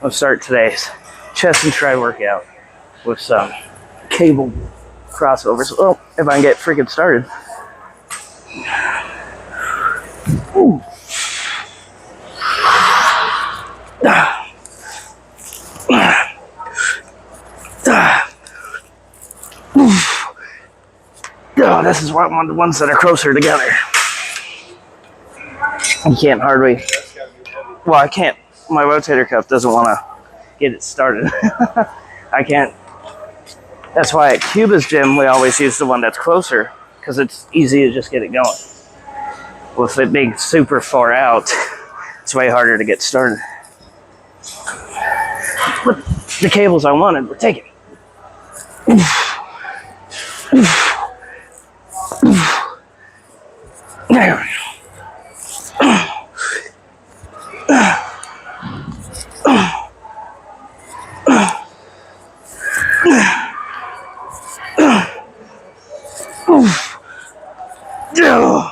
We'll start today's chest and tri workout with some cable crossovers. Well, if I can get freaking started. Ooh. Oh, this is one of the ones that are closer together. You can't hardly. Well, I can't. My rotator cuff doesn't want to get it started. I can't. That's why at Cuba's gym we always use the one that's closer because it's easy to just get it going. With it being super far out, it's way harder to get started. But the cables I wanted were taken. There we go.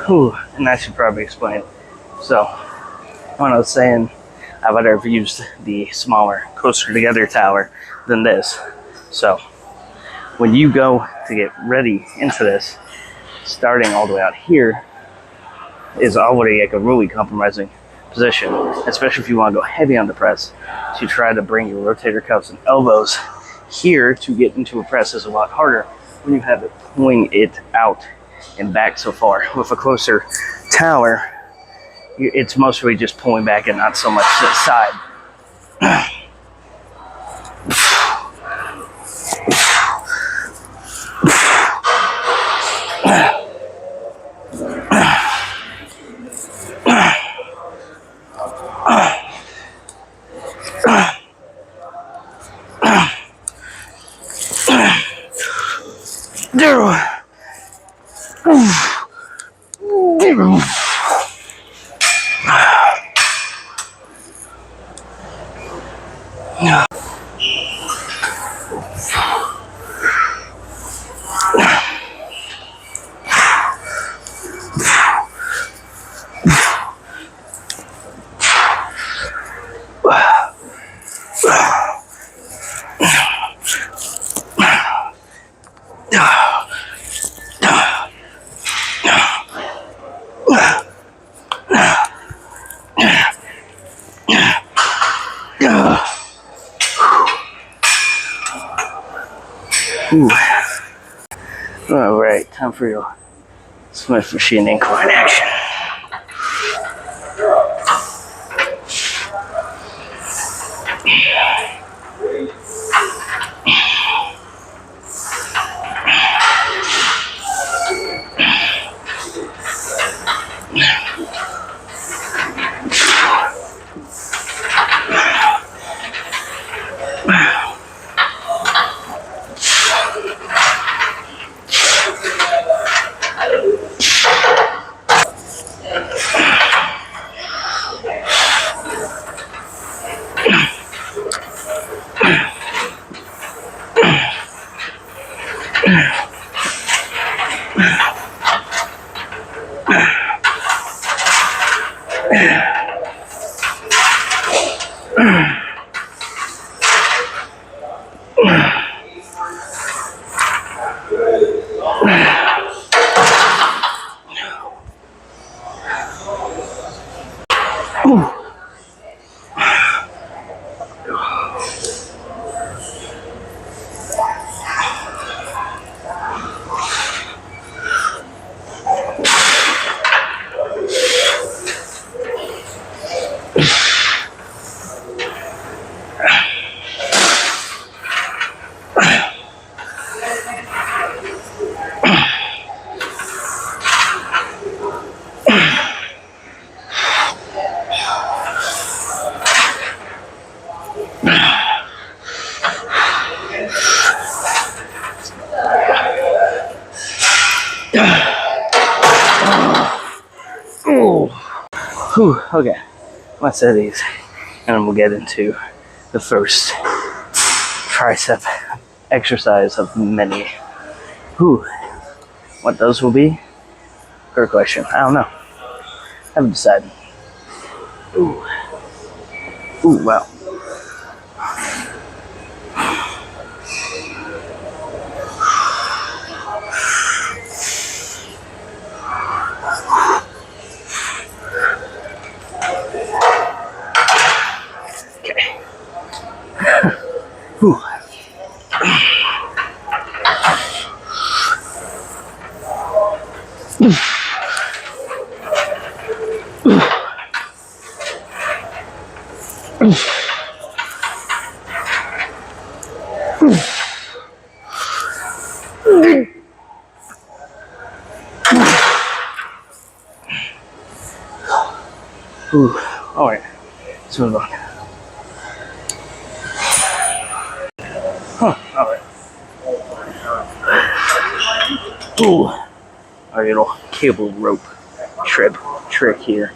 Ooh, and I should probably explain. So, when I was saying I would have used the smaller, closer together tower than this. So, when you go to get ready into this, starting all the way out here is already like a really compromising position, especially if you want to go heavy on the press. To try to bring your rotator cuffs and elbows here to get into a press is a lot harder when you have it pulling it out and back so far. With a closer tower, it's mostly just pulling back and not so much to the side. All right, time for your Smith machine incline action. Oh, whew, okay. Let's say these, and then we'll get into the first tricep exercise of many. Whew, what those will be? Good question. I don't know. Haven't decided. Ooh, ooh, wow. Okay. Ooh. Ooh. All right. Let's move on. Huh. All right. Ooh. Our little cable rope trick here.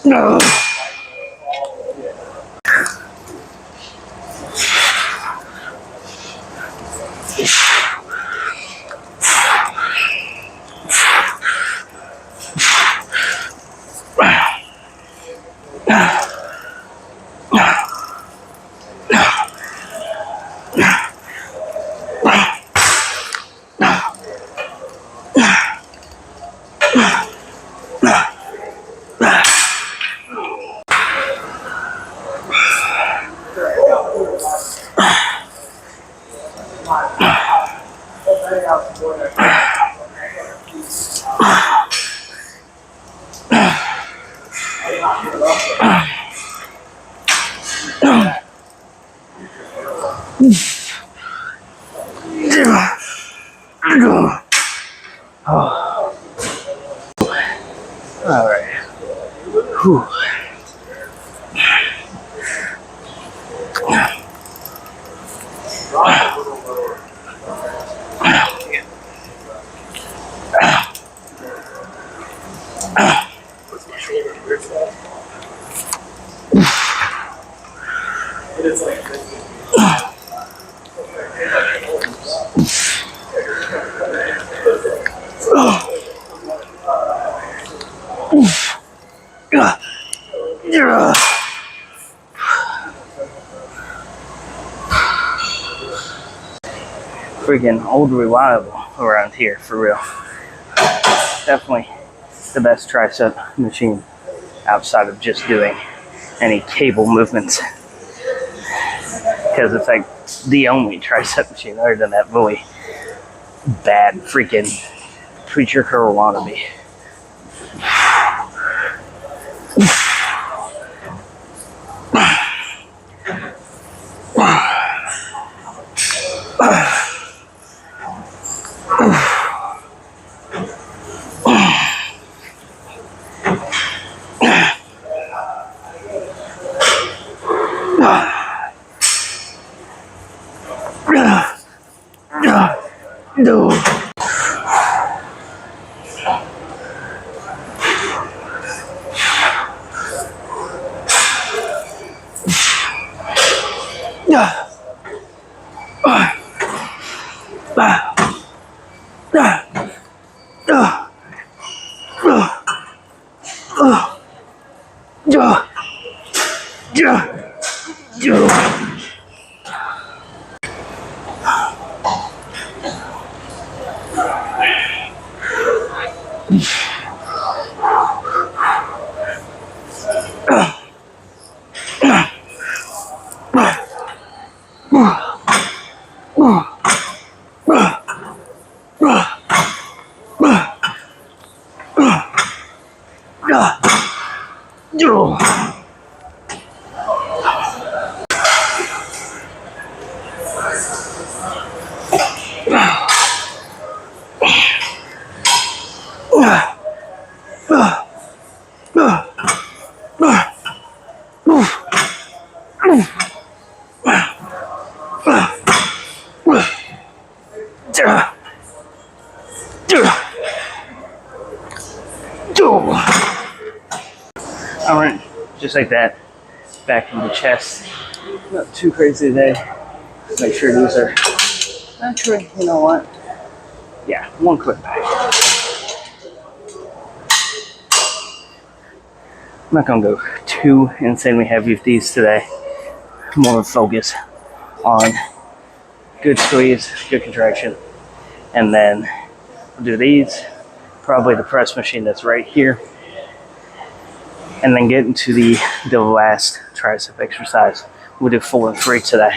No. Oh. All right. Whew. Freaking old reliable around here for real. Definitely the best tricep machine outside of just doing any cable movements, because it's like the only tricep machine other than that really bad freaking preacher curl wannabe. No. All right, just like that, back from the chest. Not too crazy today. Make sure these are actually, you know what? Yeah, one quick back. I'm not gonna go too insanely heavy with these today. More focus on good squeeze, good contraction, and then we'll do these. Probably the press machine that's right here, and then get into the last tricep exercise. We'll do 4 and 3 today.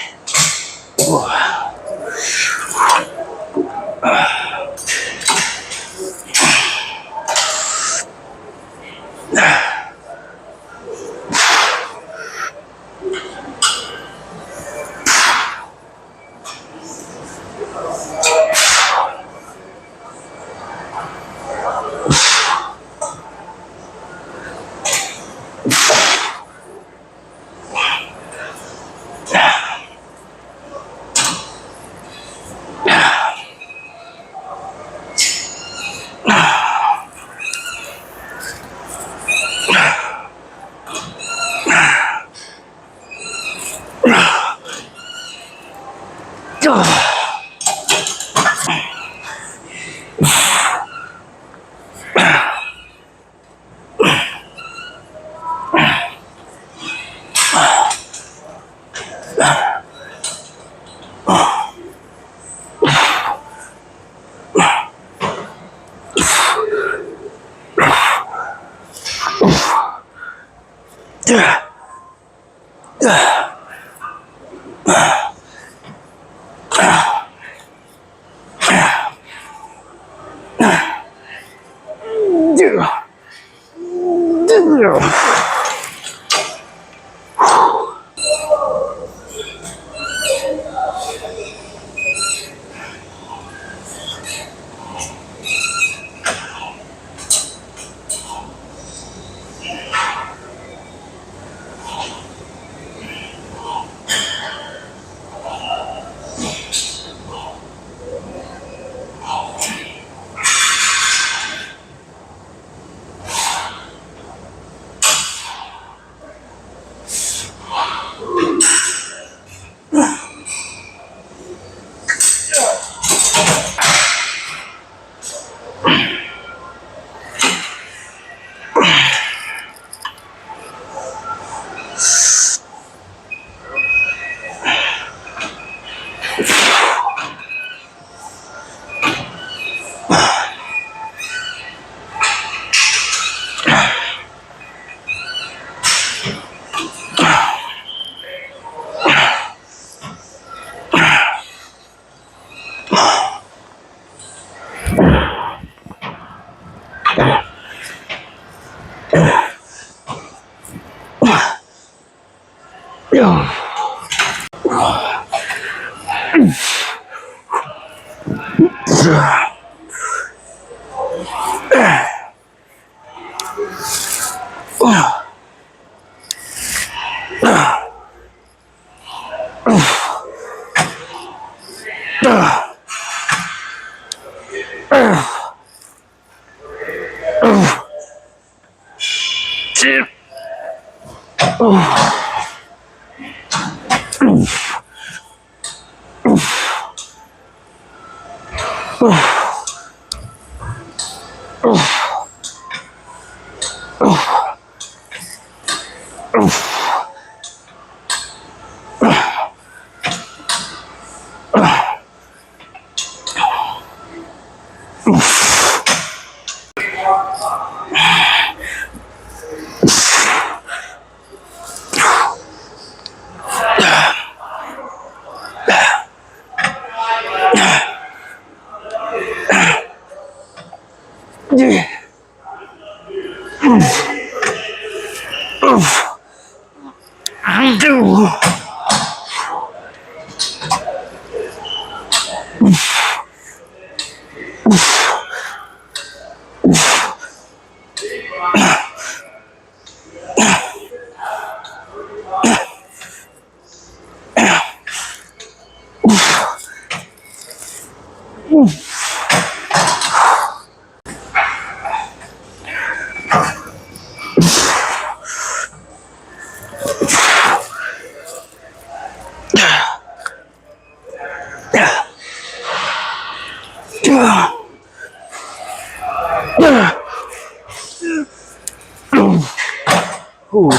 Ooh.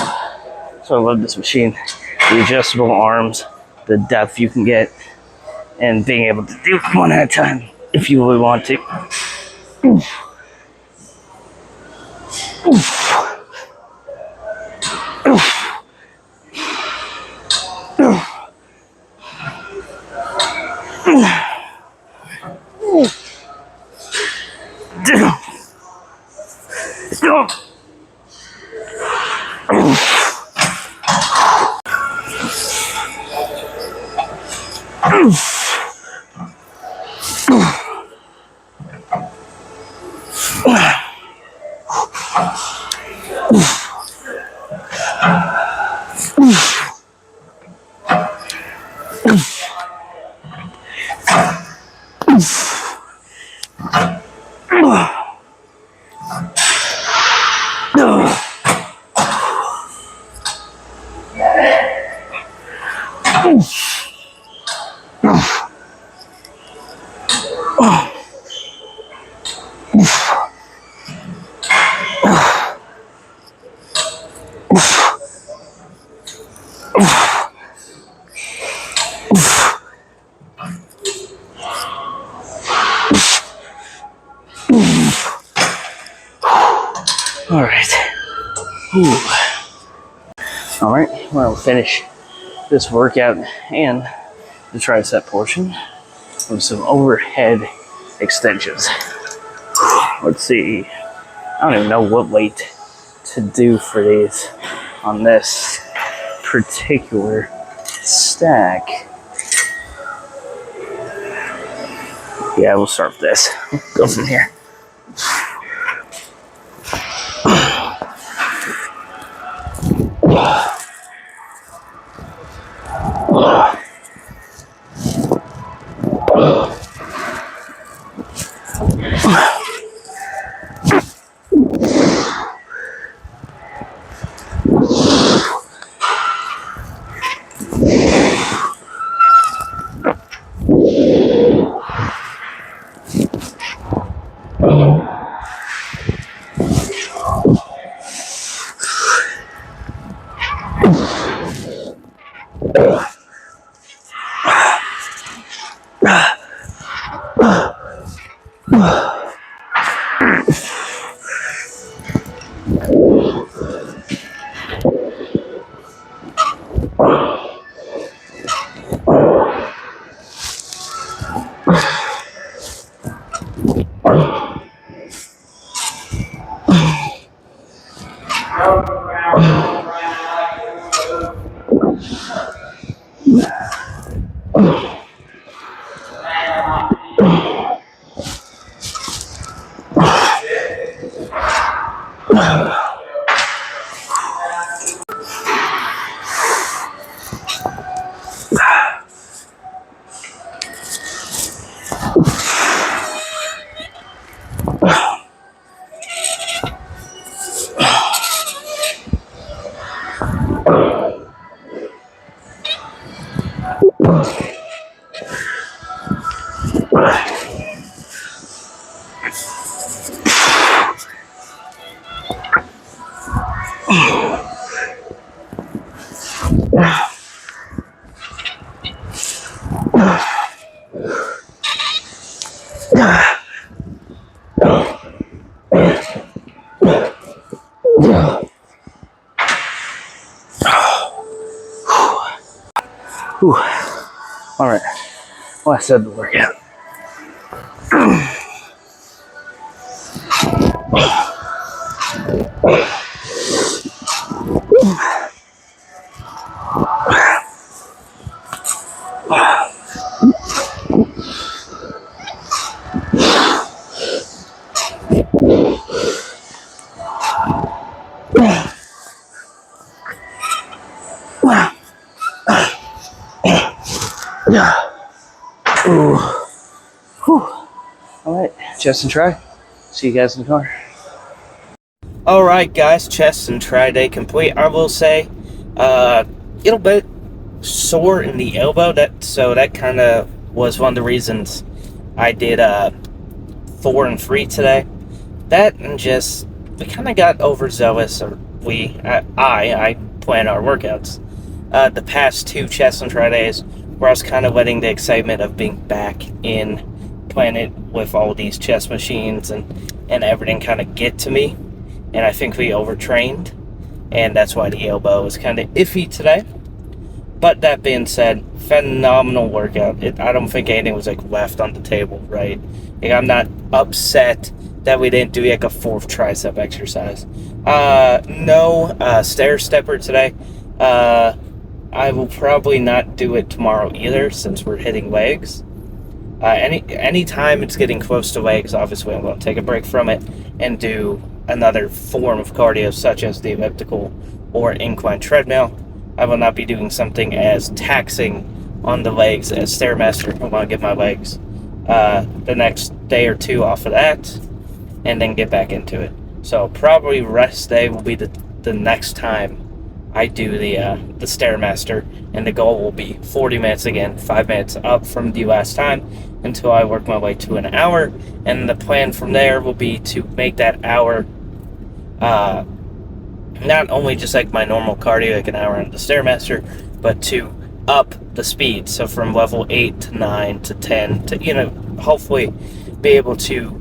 So I love this machine. The adjustable arms, the depth you can get, and being able to do one at a time if you really want to. All right. All right, well, I'll finish this workout and the tricep portion with some overhead extensions. Let's see. I don't even know what weight to do for these on this particular stack. Yeah, we'll start with this. Go from here. Whew. All right. Well, I said the workout. Ooh. Whew. All right, chest and try. See you guys in the car. All right, guys, chest and try day complete. I will say, a little bit sore in the elbow. That kind of was one of the reasons I did 4 and 3 today. That and just we kind of got overzealous, or I plan our workouts. The past 2 chest and try days, where I was kind of letting the excitement of being back in Planet with all these chest machines and everything kind of get to me, and I think we overtrained, and that's why the elbow was kind of iffy today. But that being said, phenomenal workout. I don't think anything was like left on the table, right? Like, I'm not upset that we didn't do like a 4th tricep exercise. No stair stepper today. I will probably not do it tomorrow either, since we're hitting legs. Any time it's getting close to legs, obviously I'm going to take a break from it and do another form of cardio, such as the elliptical or incline treadmill. I will not be doing something as taxing on the legs as Stairmaster. I want to get my legs the next day or 2 off of that, and then get back into it. So probably rest day will be the next time I do the Stairmaster, and the goal will be 40 minutes again, 5 minutes up from the last time, until I work my way to an hour. And the plan from there will be to make that hour not only just like my normal cardio, like an hour on the Stairmaster, but to up the speed. So from level 8 to 9 to 10 to, hopefully be able to,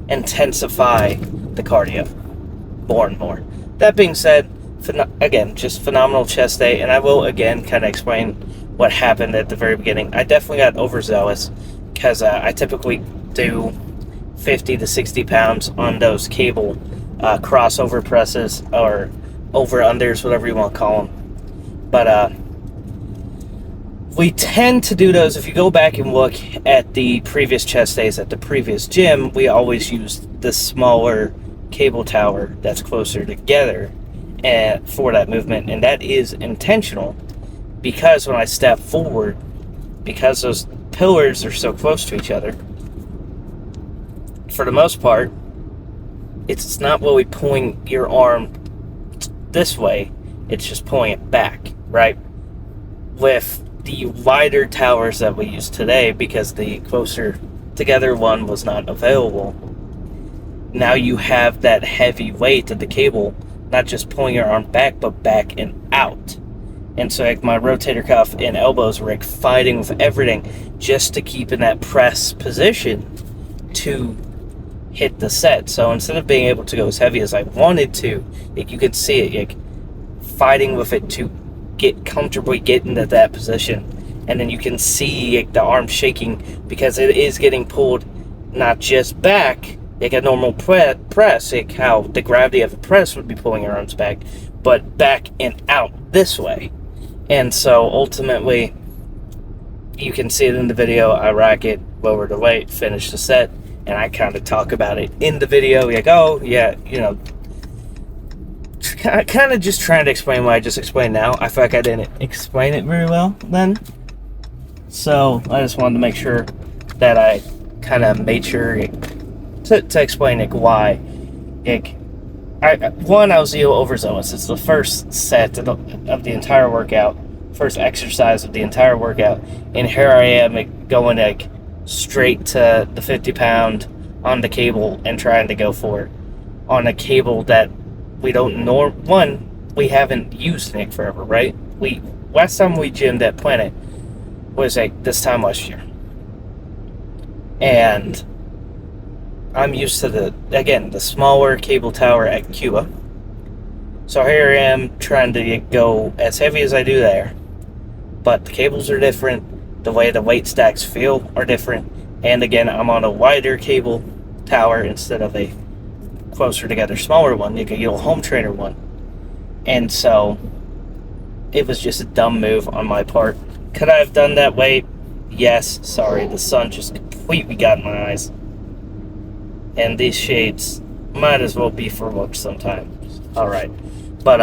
intensify the cardio more and more. That being said, again, just phenomenal chest day, and I will again kind of explain what happened at the very beginning. I definitely got overzealous because I typically do 50 to 60 pounds on those cable crossover presses, or over-unders, whatever you want to call them. But we tend to do those. If you go back and look at the previous chest days at the previous gym, we always used the smaller cable tower that's closer together for that movement, and that is intentional, because when I step forward, because those pillars are so close to each other, for the most part, it's not really pulling your arm this way, it's just pulling it back, right? With the wider towers that we use today, because the closer together one was not available, now you have that heavy weight of the cable not just pulling your arm back, but back and out. And so like my rotator cuff and elbows were like fighting with everything just to keep in that press position to hit the set. So instead of being able to go as heavy as I wanted to, like you could see it like fighting with it to comfortably get into that position. And then you can see like the arm shaking, because it is getting pulled not just back like a normal press, like how the gravity of a press would be pulling your arms back, but back and out this way. And so ultimately, you can see it in the video, I rack it, lower the weight, finish the set, and I kind of talk about it in the video, like, oh yeah, kind of just trying to explain what I just explained now. I feel like I didn't explain it very well then, so I just wanted to make sure that I kind of made sure to explain like why. I was a little overzealous. It's the first set of the entire workout, first exercise of the entire workout, and here I am like, going like straight to the 50 pound on the cable and trying to go for it on a cable that we don't we haven't used in forever, right? Last time we gymmed at Planet was like this time last year, and I'm used to the smaller cable tower at Cuba. So here I am trying to go as heavy as I do there, but the cables are different, the way the weight stacks feel are different, and again, I'm on a wider cable tower instead of a closer together smaller one, like a little home trainer one. And so it was just a dumb move on my part. Could I have done that weight? Yes. Sorry, the sun just completely got in my eyes, and these shades might as well be for work sometimes. Alright, but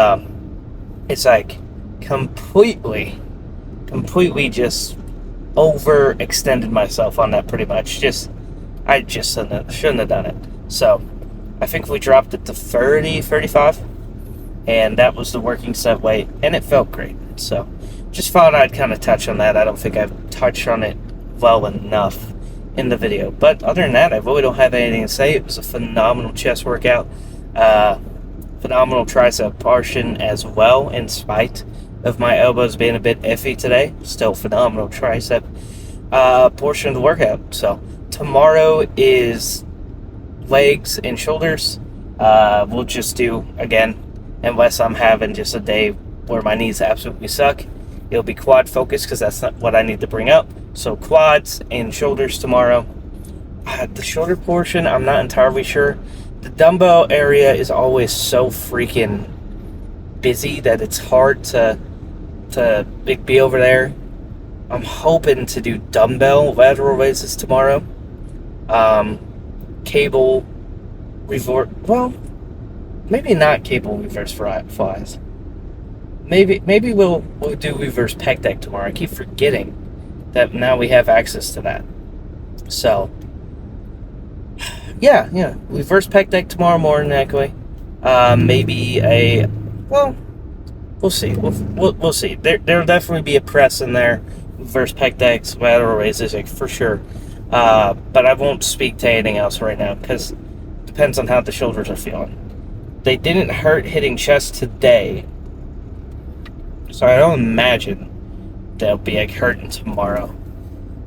it's like completely just overextended myself on that pretty much. I just shouldn't have done it. So I think we dropped it to 30, 35, and that was the working set weight, and it felt great. So just thought I'd kind of touch on that. I don't think I've touched on it well enough in the video. But other than that, I really don't have anything to say. It was a phenomenal chest workout. Phenomenal tricep portion as well, in spite of my elbows being a bit iffy today. Still phenomenal tricep portion of the workout. So tomorrow is legs and shoulders. We'll just do, again, unless I'm having just a day where my knees absolutely suck, it'll be quad focused because that's not what I need to bring up. So quads and shoulders tomorrow. The shoulder portion, I'm not entirely sure. The dumbbell area is always so freaking busy that it's hard to be over there. I'm hoping to do dumbbell lateral raises tomorrow. Cable reverse, well, maybe not cable reverse flies. Maybe we'll do reverse pec deck tomorrow. I keep forgetting that now we have access to that. So yeah, reverse pec deck tomorrow morning, likely. We'll see. We'll see. There'll definitely be a press in there. Reverse pec decks, lateral raises, like, for sure. But I won't speak to anything else right now because it depends on how the shoulders are feeling. They didn't hurt hitting chest today, so I don't imagine they'll be like hurting tomorrow.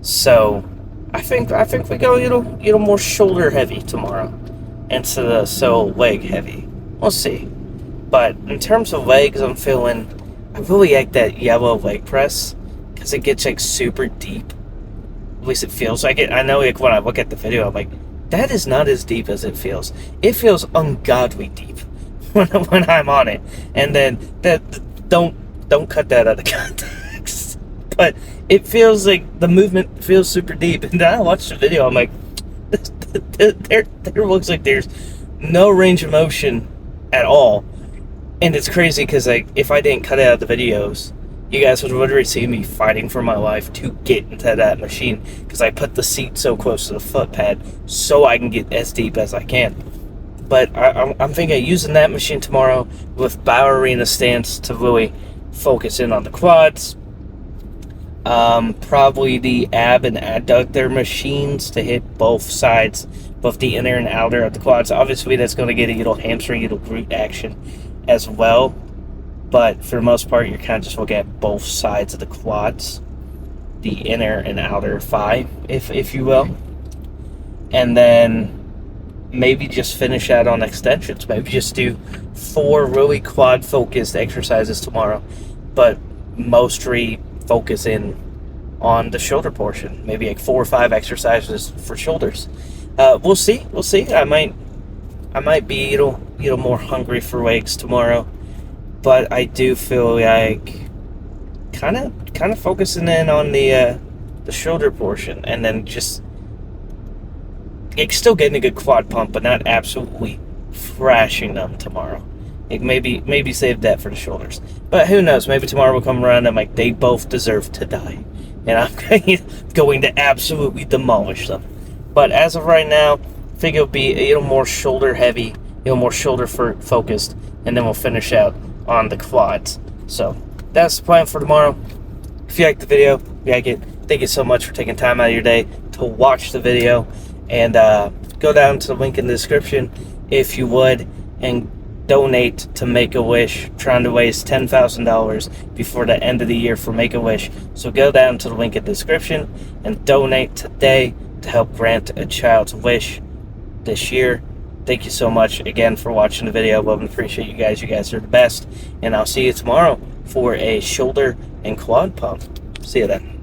So I think we go a little more shoulder heavy tomorrow instead of so leg heavy. We'll see. But in terms of legs, I really like that yellow leg press because it gets like super deep. At least it feels like it. I know, like, when I look at the video, I'm like, that is not as deep as it feels. It feels ungodly deep when I'm on it. And then don't cut that out of context. But it feels like the movement feels super deep. And then I watched the video, I'm like, there looks like there's no range of motion at all. And it's crazy because, like, if I didn't cut it out of the videos, you guys would literally see me fighting for my life to get into that machine because I put the seat so close to the foot pad so I can get as deep as I can. But I'm thinking of using that machine tomorrow with ballerina stance to really focus in on the quads. Probably the ab and adductor machines to hit both sides, both the inner and outer of the quads. Obviously, that's going to get a little hamstring, little glute action as well. But for the most part, you're kind of just looking at both sides of the quads, the inner and outer thigh, if you will. And then maybe just finish out on extensions. Maybe just do 4 really quad-focused exercises tomorrow, but mostly focus in on the shoulder portion. Maybe like 4 or 5 exercises for shoulders. We'll see. I might be a little more hungry for legs tomorrow. But I do feel like kind of focusing in on the shoulder portion, and then just still getting a good quad pump, but not absolutely thrashing them tomorrow. Like maybe save that for the shoulders. But who knows? Maybe tomorrow will come around and I'm like, they both deserve to die, and I'm going to absolutely demolish them. But as of right now, I think it'll be a little more shoulder heavy, a little more shoulder focused, and then we'll finish out on the quads. So that's the plan for tomorrow. If you like the video, like it, thank you so much for taking time out of your day to watch the video, and go down to the link in the description if you would, and donate to Make-A-Wish. Trying to raise $10,000 before the end of the year for Make-A-Wish. So go down to the link in the description and donate today to help grant a child's wish this year. Thank you so much again for watching the video. Love and appreciate you guys. You guys are the best. And I'll see you tomorrow for a shoulder and quad pump. See you then.